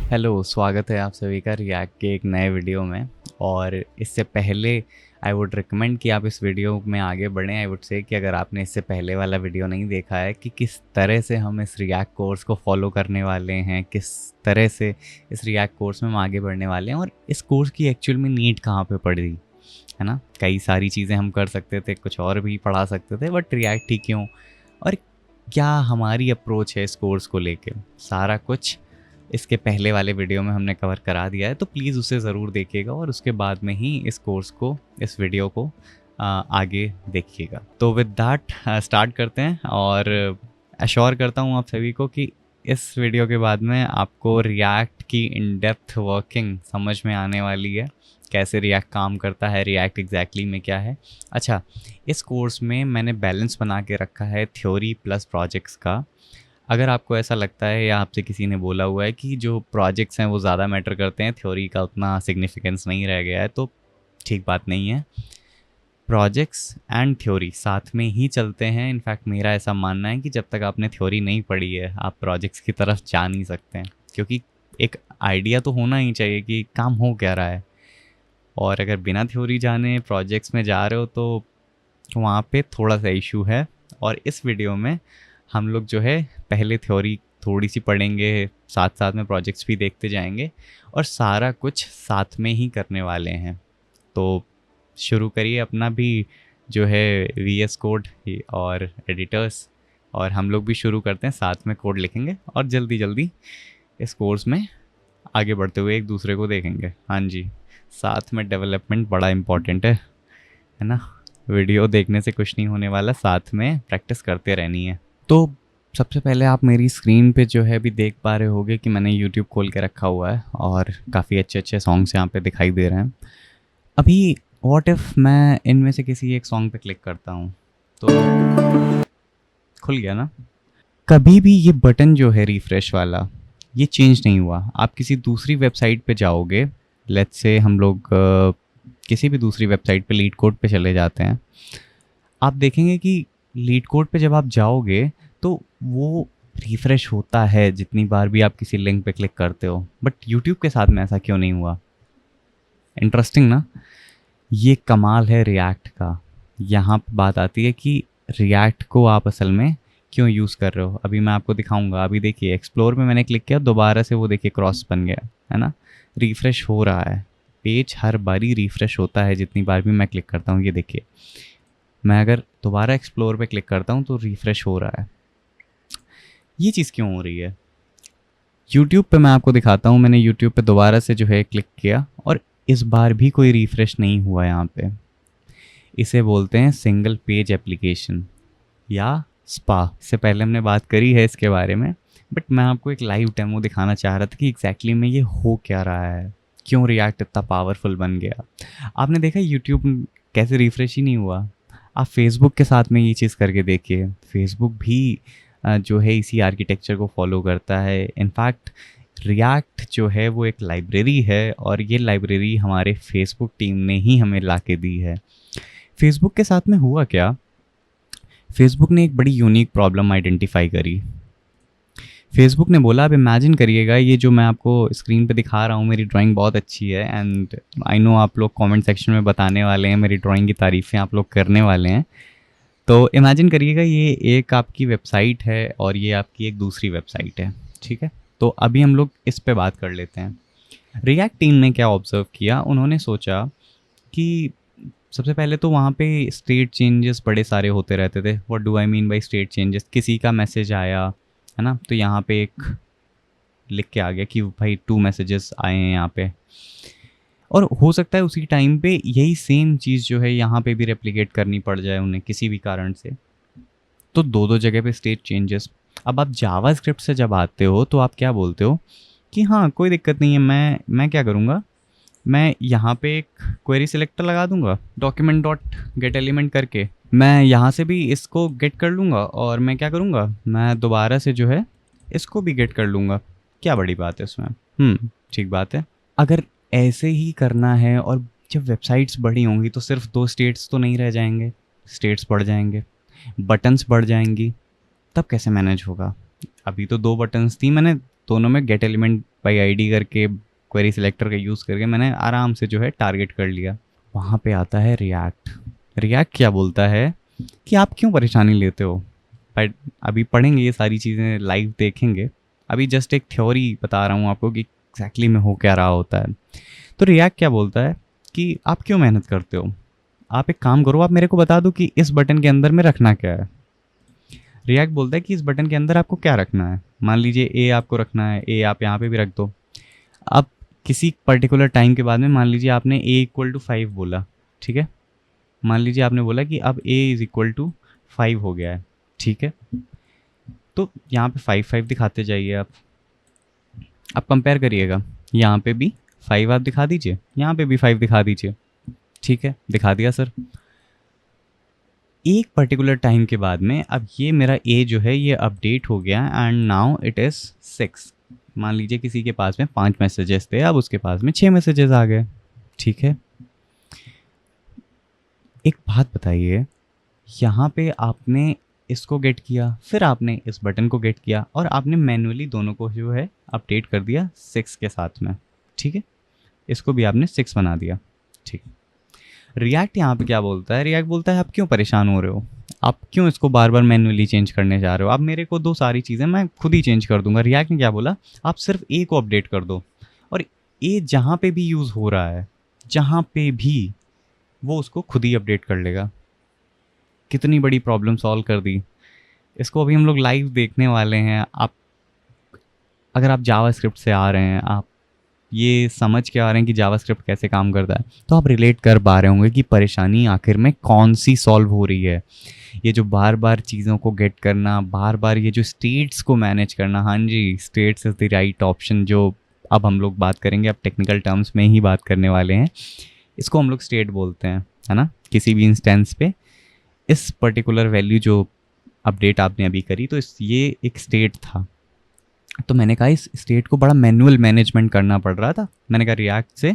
Hello, स्वागत है आप सभी का रिएक्ट के एक नए वीडियो में। और इससे पहले आई वुड रिकमेंड कि आप इस वीडियो में आगे बढ़ें। आई वुड से कि अगर आपने इससे पहले वाला वीडियो नहीं देखा है कि किस तरह से हम इस रिएक्ट कोर्स को फॉलो करने वाले हैं, किस तरह से इस रिएक्ट कोर्स में हम आगे बढ़ने वाले हैं और इस कोर्स की एक्चुअल में नीड कहाँ पे पड़ रही है ना। कई सारी चीज़ें हम कर सकते थे, कुछ और भी पढ़ा सकते थे, बट रिएक्ट ही क्यों, और क्या हमारी अप्रोच है इस कोर्स को लेके, सारा कुछ इसके पहले वाले वीडियो में हमने कवर करा दिया है। तो प्लीज़ उसे ज़रूर देखिएगा और उसके बाद में ही इस कोर्स को, इस वीडियो को आगे देखिएगा। तो विद दैट स्टार्ट करते हैं और अश्योर करता हूँ आप सभी को कि इस वीडियो के बाद में आपको रिएक्ट की इन डेप्थ वर्किंग समझ में आने वाली है, कैसे रिएक्ट काम करता है, रिएक्ट एग्जैक्टली में क्या है। अच्छा, इस कोर्स में मैंने बैलेंस बना के रखा है थ्योरी प्लस प्रोजेक्ट्स का। अगर आपको ऐसा लगता है या आपसे किसी ने बोला हुआ है कि जो प्रोजेक्ट्स हैं वो ज़्यादा मैटर करते हैं, थ्योरी का उतना सिग्निफिकेंस नहीं रह गया है, तो ठीक बात नहीं है। प्रोजेक्ट्स एंड थ्योरी साथ में ही चलते हैं। इनफैक्ट मेरा ऐसा मानना है कि जब तक आपने थ्योरी नहीं पढ़ी है आप प्रोजेक्ट्स की तरफ जा नहीं सकते हैं, क्योंकि एक आइडिया तो होना ही चाहिए कि काम हो क्या रहा है। और अगर बिना थ्योरी जाने प्रोजेक्ट्स में जा रहे हो तो वहाँ पे थोड़ा सा इशू है। और इस वीडियो में हम लोग जो है पहले थ्योरी थोड़ी सी पढ़ेंगे, साथ साथ में प्रोजेक्ट्स भी देखते जाएंगे और सारा कुछ साथ में ही करने वाले हैं। तो शुरू करिए अपना भी जो है VS कोड और एडिटर्स, और हम लोग भी शुरू करते हैं, साथ में कोड लिखेंगे और जल्दी जल्दी इस कोर्स में आगे बढ़ते हुए एक दूसरे को देखेंगे। हाँ जी, साथ में डेवलपमेंट बड़ा इम्पॉर्टेंट है ना। वीडियो देखने से कुछ नहीं होने वाला, साथ में प्रैक्टिस करते रहनी है। तो सबसे पहले आप मेरी स्क्रीन पे जो है अभी देख पा रहे होगे कि मैंने YouTube खोल के रखा हुआ है और काफ़ी अच्छे अच्छे सॉन्ग्स यहाँ पे दिखाई दे रहे हैं। अभी व्हाट इफ़ मैं इनमें से किसी एक सॉन्ग पे क्लिक करता हूँ तो खुल गया ना। कभी भी ये बटन जो है रिफ़्रेश वाला, ये चेंज नहीं हुआ। आप किसी दूसरी वेबसाइट पे जाओगे, लेट्स से हम लोग किसी भी दूसरी वेबसाइट पे लीड कोड पे चले जाते हैं, आप देखेंगे कि लीड कोड पे जब आप जाओगे तो वो रिफ़्रेश होता है जितनी बार भी आप किसी लिंक पे क्लिक करते हो। बट यूट्यूब के साथ में ऐसा क्यों नहीं हुआ? इंटरेस्टिंग ना। ये कमाल है रिएक्ट का। यहाँ पे बात आती है कि रिएक्ट को आप असल में क्यों यूज़ कर रहे हो। अभी मैं आपको दिखाऊंगा। अभी देखिए एक्सप्लोर में मैंने क्लिक किया, दोबारा से वो देखिए क्रॉस बन गया है ना, रिफ़्रेश हो रहा है। पेज हर बारी रिफ़्रेश होता है जितनी बार भी मैं क्लिक करता हूँ। ये देखिए, मैं अगर दोबारा एक्सप्लोर पे क्लिक करता हूँ तो रिफ़्रेश हो रहा है। ये चीज़ क्यों हो रही है? यूट्यूब पे मैं आपको दिखाता हूँ। मैंने यूट्यूब पे दोबारा से जो है क्लिक किया और इस बार भी कोई रिफ़्रेश नहीं हुआ यहाँ पे। इसे बोलते हैं सिंगल पेज एप्लीकेशन या स्पा। इससे पहले हमने बात करी है इसके बारे में, बट मैं आपको एक लाइव डेमो दिखाना चाह रहा था कि एग्जैक्टली में ये हो क्या रहा है, क्यों रिएक्ट इतना पावरफुल बन गया। आपने देखा यूट्यूब कैसे रिफ़्रेश ही नहीं हुआ। आप फेसबुक के साथ में ये चीज़ करके देखिए। फेसबुक भी जो है इसी आर्किटेक्चर को फॉलो करता है। इनफैक्ट रिएक्ट जो है वो एक लाइब्रेरी है और ये लाइब्रेरी हमारे फेसबुक टीम ने ही हमें ला के दी है। फेसबुक के साथ में हुआ क्या, फेसबुक ने एक बड़ी यूनिक प्रॉब्लम आइडेंटिफाई करी। फेसबुक ने बोला, अब इमेजिन करिएगा ये जो मैं आपको स्क्रीन पे दिखा रहा हूँ, मेरी ड्राइंग बहुत अच्छी है एंड आई नो आप लोग कमेंट सेक्शन में बताने वाले हैं, मेरी ड्राइंग की तारीफ़ें आप लोग करने वाले हैं। तो इमेजिन करिएगा ये एक आपकी वेबसाइट है और ये आपकी एक दूसरी वेबसाइट है, ठीक है। तो अभी हम लोग इस पे बात कर लेते हैं। रिएक्ट टीम ने क्या ऑब्जर्व किया, उन्होंने सोचा कि सबसे पहले तो वहाँ पे स्टेट चेंजेस बड़े सारे होते रहते थे। What do I mean by state changes? किसी का मैसेज आया है ना, तो यहाँ पे एक लिख के आ गया कि भाई 2 मैसेजेस आए हैं यहाँ पे, और हो सकता है उसी टाइम पे यही सेम चीज़ जो है यहाँ पे भी रेप्लिकेट करनी पड़ जाए उन्हें किसी भी कारण से। तो दो जगह पे स्टेट चेंजेस। अब आप जावास्क्रिप्ट से जब आते हो तो आप क्या बोलते हो कि हाँ कोई दिक्कत नहीं है, मैं क्या करूँगा, मैं यहाँ पे एक क्वेरी सिलेक्टर लगा दूंगा, डॉक्यूमेंट डॉट गेट एलिमेंट करके मैं यहाँ से भी इसको गेट कर लूँगा और मैं क्या करूँगा, मैं दोबारा से जो है इसको भी गेट कर लूँगा। क्या बड़ी बात है उसमें? ठीक बात है। अगर ऐसे ही करना है और जब वेबसाइट्स बड़ी होंगी तो सिर्फ 2 स्टेट्स तो नहीं रह जाएंगे, स्टेट्स बढ़ जाएंगे, बटन्स बढ़ जाएंगी, तब कैसे मैनेज होगा? अभी तो 2 बटन्स थी, मैंने दोनों में गेट एलिमेंट बाई आईडी करके क्वेरी सिलेक्टर का यूज़ करके मैंने आराम से जो है टारगेट कर लिया। वहाँ पे आता है रिएक्ट। रिएक्ट क्या बोलता है कि आप क्यों परेशानी लेते हो, बट अभी पढ़ेंगे ये सारी चीज़ें, लाइव देखेंगे। अभी जस्ट एक थ्योरी बता रहा हूँ आपको कि एग्जैक्टली में हो क्या रहा होता है। तो रिएक्ट क्या बोलता है कि आप क्यों मेहनत करते हो, आप एक काम करो, आप मेरे को बता दो कि इस बटन के अंदर में रखना क्या है। रिएक्ट बोलता है कि इस बटन के अंदर आपको क्या रखना है। मान लीजिए ए आपको रखना है, ए आप यहाँ पे भी रख दो। अब किसी पर्टिकुलर टाइम के बाद में मान लीजिए आपने ए इक्वल टू 5 बोला, ठीक है। मान लीजिए आपने बोला कि अब ए इज़ इक्वल टू 5 हो गया है, ठीक है। तो यहाँ पे 5 दिखाते जाइए आप कंपेयर करिएगा। यहाँ पे भी 5 आप दिखा दीजिए, यहाँ पे भी 5 दिखा दीजिए, ठीक है। दिखा दिया सर। एक पर्टिकुलर टाइम के बाद में अब ये मेरा ए जो है ये अपडेट हो गया एंड नाउ इट इज़ 6। मान लीजिए किसी के पास में 5 मैसेजेस थे, अब उसके पास में 6 मैसेजेस आ गए, ठीक है। एक बात बताइए, यहाँ पे आपने इसको गेट किया, फिर आपने इस बटन को गेट किया और आपने मैन्युअली दोनों को जो है अपडेट कर दिया 6 के साथ में, ठीक है। इसको भी आपने 6 बना दिया, ठीक। रिएक्ट यहाँ पे क्या बोलता है, रिएक्ट बोलता है आप क्यों परेशान हो रहे हो, आप क्यों इसको बार बार मैन्युअली चेंज करने जा रहे हो, आप मेरे को दो सारी चीज़ें, मैं खुद ही चेंज कर दूंगा। रिएक्ट ने क्या बोला, आप सिर्फ ए को अपडेट कर दो और ए जहाँ पे भी यूज़ हो रहा है, जहाँ पे भी, वो उसको खुद ही अपडेट कर लेगा। कितनी बड़ी प्रॉब्लम सॉल्व कर दी। इसको अभी हम लोग लाइव देखने वाले हैं। आप अगर आप जावास्क्रिप्ट से आ रहे हैं, आप ये समझ के आ रहे हैं कि जावास्क्रिप्ट कैसे काम करता है, तो आप रिलेट कर पा रहे होंगे कि परेशानी आखिर में कौन सी सॉल्व हो रही है। ये जो बार बार चीज़ों को गेट करना, बार बार ये जो स्टेट्स को मैनेज करना, हाँ जी, states is the right option, जो अब हम लोग बात करेंगे, अब टेक्निकल टर्म्स में ही बात करने वाले हैं। इसको हम लोग स्टेट बोलते हैं, है ना। किसी भी इंस्टेंस पे इस पर्टिकुलर वैल्यू जो अपडेट आपने अभी करी, तो ये एक स्टेट था। तो मैंने कहा इस स्टेट को बड़ा मैनुअल मैनेजमेंट करना पड़ रहा था। मैंने कहा रिएक्ट से,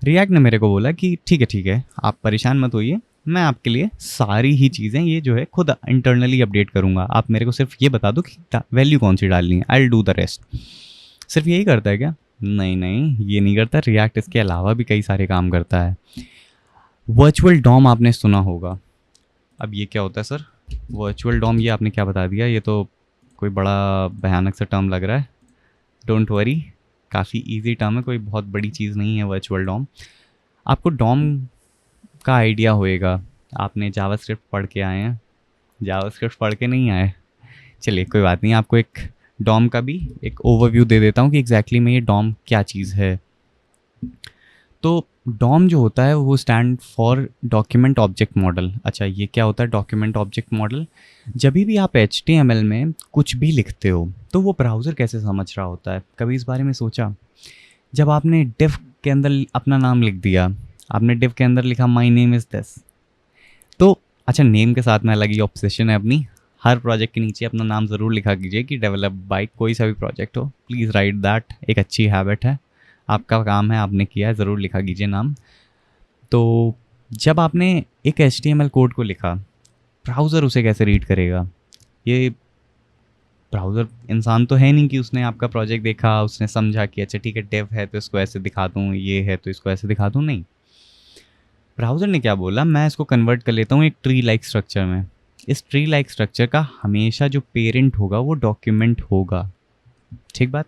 रिएक्ट ने मेरे को बोला कि ठीक है आप परेशान मत होइए, मैं आपके लिए सारी ही चीज़ें ये जो है खुद इंटरनली अपडेट करूँगा, आप मेरे को सिर्फ ये बता दो कि वैल्यू कौन सी डालनी है, I will do the rest. सिर्फ यही करता है क्या? नहीं, ये नहीं करता। रिएक्ट इसके अलावा भी कई सारे काम करता है। वर्चुअल डॉम आपने सुना होगा। अब ये क्या होता है सर? वर्चुअल डॉम, ये आपने क्या बता दिया, ये तो कोई बड़ा भयानक सा टर्म लग रहा है। डोंट वरी, काफ़ी इजी टर्म है, कोई बहुत बड़ी चीज़ नहीं है वर्चुअल डॉम। आपको डॉम का आइडिया होएगा, आपने जावास्क्रिप्ट पढ़ के आए हैं, जावास्क्रिप्ट पढ़ के नहीं आए। चलिए कोई बात नहीं, आपको एक डॉम का भी एक ओवरव्यू दे देता हूँ कि एग्जैक्टली में ये डॉम क्या चीज़ है। तो डॉम जो होता है वो stand for document object model. अच्छा, ये क्या होता है डॉक्यूमेंट ऑब्जेक्ट मॉडल? जब भी आप HTML में कुछ भी लिखते हो तो वो ब्राउज़र कैसे समझ रहा होता है, कभी इस बारे में सोचा? जब आपने डिव के अंदर अपना नाम लिख दिया, आपने डिव के अंदर लिखा माई नेम इज़ दिस, तो अच्छा, नेम के साथ में अलग ही ऑब्सेशन है अपनी, हर प्रोजेक्ट के नीचे अपना नाम ज़रूर लिखा कीजिए कि डेवलप बाय कोई सा भी प्रोजेक्ट हो, प्लीज़ राइट दैट। एक अच्छी हैबिट है, आपका काम है, आपने किया है, ज़रूर लिखा कीजिए नाम। तो जब आपने एक HTML कोड को लिखा, ब्राउज़र उसे कैसे रीड करेगा? ये ब्राउज़र इंसान तो है नहीं कि उसने आपका प्रोजेक्ट देखा, उसने समझा कि अच्छा ठीक है डेव है तो इसको ऐसे दिखा दूँ, ये है तो इसको ऐसे दिखा दूँ, नहीं। ब्राउज़र ने क्या बोला, मैं इसको कन्वर्ट कर लेता हूँ एक ट्री लाइक स्ट्रक्चर में। इस ट्री लाइक स्ट्रक्चर का हमेशा जो पेरेंट होगा वो डॉक्यूमेंट होगा, ठीक बात।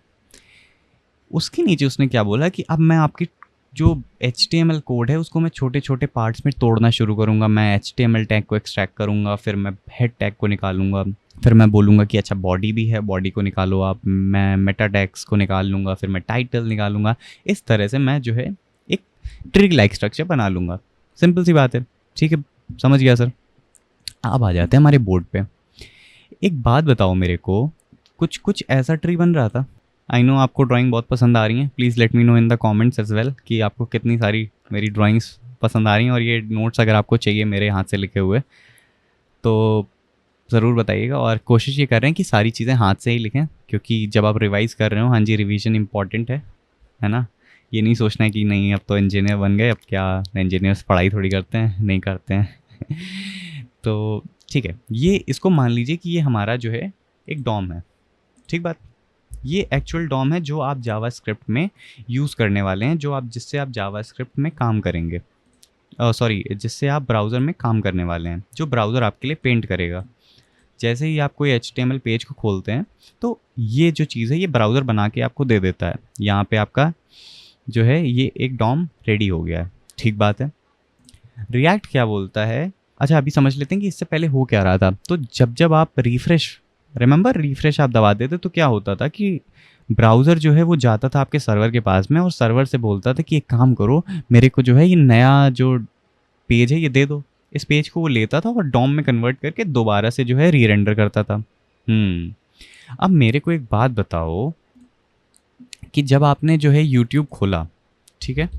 उसके नीचे उसने क्या बोला कि अब मैं आपकी जो HTML कोड है उसको मैं छोटे छोटे पार्ट्स में तोड़ना शुरू करूँगा। मैं HTML टैग को एक्सट्रैक्ट करूँगा, फिर मैं हेड टैग को निकालूंगा, फिर मैं बोलूँगा कि अच्छा बॉडी भी है, बॉडी को निकालो आप, मैं मेटा टैग्स को निकाल लूँगा, फिर मैं टाइटल निकालूंगा। इस तरह से मैं जो है एक ट्री लाइक स्ट्रक्चर बना लूँगा। सिंपल सी बात है, ठीक है, समझ गया सर। अब आ जाते हैं हमारे बोर्ड पे। एक बात बताओ मेरे को, कुछ ऐसा ट्री बन रहा था। आई नो आपको ड्राइंग बहुत पसंद आ रही है, please let me know in the comments as well कि आपको कितनी सारी मेरी ड्राइंग्स पसंद आ रही हैं, और ये नोट्स अगर आपको चाहिए मेरे हाथ से लिखे हुए तो ज़रूर बताइएगा। और कोशिश ये कर रहे हैं कि सारी चीज़ें हाथ से ही लिखें, क्योंकि जब आप रिवाइज़ कर रहे हो, हाँ जी, रिवीजन इंपॉर्टेंट है ना। ये नहीं सोचना है कि नहीं अब तो इंजीनियर बन गए, अब क्या इंजीनियर्स पढ़ाई थोड़ी करते हैं, नहीं करते हैं। तो ठीक है, ये इसको मान लीजिए कि ये हमारा जो है एक डॉम है, ठीक बात। ये एक्चुअल डॉम है जो आप जावास्क्रिप्ट में यूज़ करने वाले हैं, जो आप जिससे आप जावास्क्रिप्ट में काम करेंगे, सॉरी जिससे आप ब्राउज़र में काम करने वाले हैं, जो ब्राउज़र आपके लिए पेंट करेगा। जैसे ही आप कोई HTML पेज को खोलते हैं तो ये जो चीज़ है ये ब्राउज़र बना के आपको दे देता है। यहाँ पे आपका जो है ये एक डॉम रेडी हो गया है, ठीक बात है। रिएक्ट क्या बोलता है, अच्छा अभी समझ लेते हैं कि इससे पहले हो क्या रहा था। तो जब जब आप रिफ्रेश आप दबा देते तो क्या होता था कि ब्राउज़र जो है वो जाता था आपके सर्वर के पास में और सर्वर से बोलता था कि एक काम करो, मेरे को जो है ये नया जो पेज है ये दे दो। इस पेज को वो लेता था और डॉम में कन्वर्ट करके दोबारा से जो है रीरेंडर करता था। अब मेरे को एक बात बताओ कि जब आपने जो है यूट्यूब खोला, ठीक है,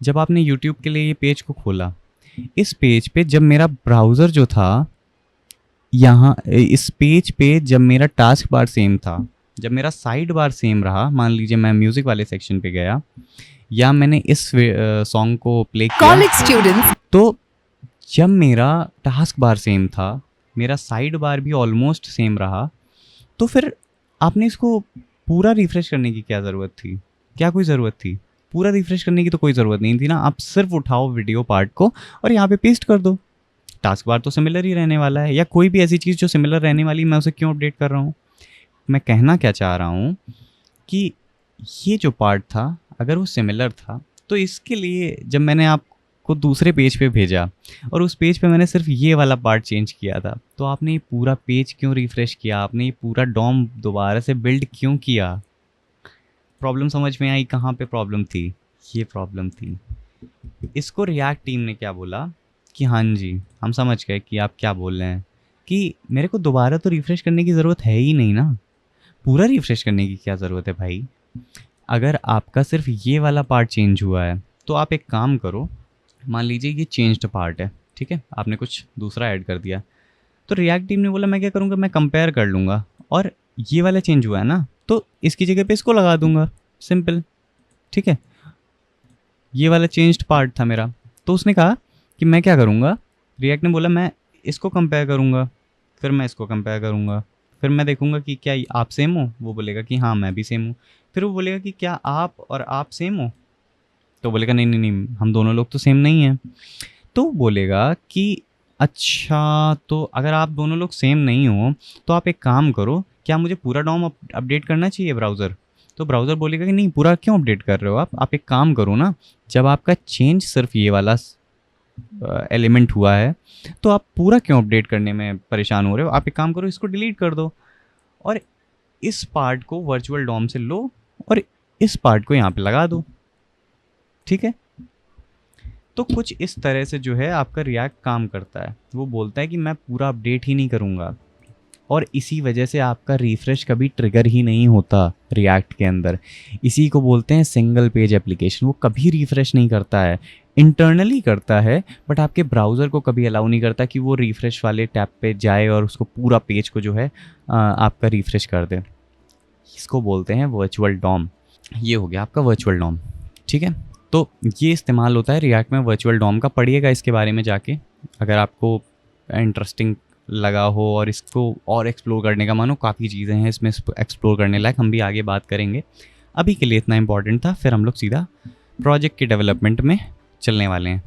जब आपने यूट्यूब के लिए ये पेज को खोला, इस पेज पे जब मेरा ब्राउज़र जो था, यहाँ इस पेज पे जब मेरा टास्क बार सेम था, जब मेरा साइड बार सेम रहा, मान लीजिए मैं म्यूज़िक वाले सेक्शन पे गया या मैंने इस सॉन्ग को प्ले किया, कॉलेज स्टूडेंट्स, तो जब मेरा टास्क बार सेम था, मेरा साइड बार भी ऑलमोस्ट सेम रहा, तो फिर आपने इसको पूरा रिफ्रेश करने की क्या ज़रूरत थी? क्या कोई ज़रूरत थी? पूरा रिफ्रेश करने की तो कोई ज़रूरत नहीं थी ना। आप सिर्फ उठाओ वीडियो पार्ट को और यहाँ पे पेस्ट कर दो। टास्क बार तो सिमिलर ही रहने वाला है, या कोई भी ऐसी चीज़ जो सिमिलर रहने वाली, मैं उसे क्यों अपडेट कर रहा हूँ? मैं कहना क्या चाह रहा हूँ कि ये जो पार्ट था अगर वो सिमिलर था तो इसके लिए जब मैंने आपको दूसरे पेज पे भेजा और उस पेज पे मैंने सिर्फ ये वाला पार्ट चेंज किया था, तो आपने ये पूरा पेज क्यों रिफ्रेश किया? आपने ये पूरा डॉम दोबारा से बिल्ड क्यों किया? प्रॉब्लम समझ में आई कहाँ पे प्रॉब्लम थी? ये प्रॉब्लम थी। इसको रिएक्ट टीम ने क्या बोला कि हाँ जी हम समझ गए कि आप क्या बोल रहे हैं, कि मेरे को दोबारा तो रिफ़्रेश करने की ज़रूरत है ही नहीं ना, पूरा रिफ़्रेश करने की क्या ज़रूरत है भाई? अगर आपका सिर्फ ये वाला पार्ट चेंज हुआ है तो आप एक काम करो, मान लीजिए ये चेंज्ड पार्ट है, ठीक है, आपने कुछ दूसरा ऐड कर दिया, तो रिएक्ट टीम ने बोला मैं क्या करूँगा, मैं कंपेयर कर लूँगा और ये वाला चेंज हुआ है ना तो इसकी जगह पे इसको लगा दूँगा, सिंपल, ठीक है। ये वाला चेंज्ड पार्ट था मेरा, तो उसने कहा कि मैं क्या करूँगा, रिएक्ट ने बोला मैं इसको कंपेयर करूँगा, फिर मैं इसको कंपेयर करूँगा, फिर मैं देखूँगा कि क्या आप सेम हो, वो बोलेगा कि हाँ मैं भी सेम हूँ, फिर वो बोलेगा कि क्या आप और आप सेम हो, तो बोलेगा नहीं नहीं नहीं हम दोनों लोग तो सेम नहीं हैं, तो बोलेगा कि अच्छा तो अगर आप दोनों लोग सेम नहीं हो तो आप एक काम करो, क्या मुझे पूरा डॉम अपडेट करना चाहिए ब्राउज़र? तो ब्राउज़र बोलेगा कि नहीं पूरा क्यों अपडेट कर रहे हो आप एक काम करो ना, जब आपका चेंज सिर्फ ये वाला एलिमेंट हुआ है तो आप पूरा क्यों अपडेट करने में परेशान हो रहे हो? आप एक काम करो इसको डिलीट कर दो और इस पार्ट को वर्चुअल डॉम से लो और इस पार्ट को यहाँ पे लगा दो, ठीक है। तो कुछ इस तरह से जो है आपका रिएक्ट काम करता है, वो बोलता है कि मैं पूरा अपडेट ही नहीं करूँगा और इसी वजह से आपका रिफ़्रेश कभी ट्रिगर ही नहीं होता रिएक्ट के अंदर। इसी को बोलते हैं सिंगल पेज एप्लीकेशन। वो कभी रिफ़्रेश नहीं करता है, इंटरनली करता है बट आपके ब्राउज़र को कभी अलाउ नहीं करता कि वो रिफ़्रेश वाले टैब पे जाए और उसको पूरा पेज को जो है आपका रिफ़्रेश कर दे। इसको बोलते हैं वर्चुअल डॉम। ये हो गया आपका वर्चुअल डॉम, ठीक है। तो ये इस्तेमाल होता है रिएक्ट में वर्चुअल डॉम का। पढ़िएगा इसके बारे में जाके, अगर आपको इंटरेस्टिंग लगा हो और इसको और एक्सप्लोर करने का मानो, काफ़ी चीज़ें हैं इसमें एक्सप्लोर करने लायक, हम भी आगे बात करेंगे। अभी के लिए इतना इम्पॉर्टेंट था, फिर हम लोग सीधा प्रोजेक्ट के डेवलपमेंट में चलने वाले हैं।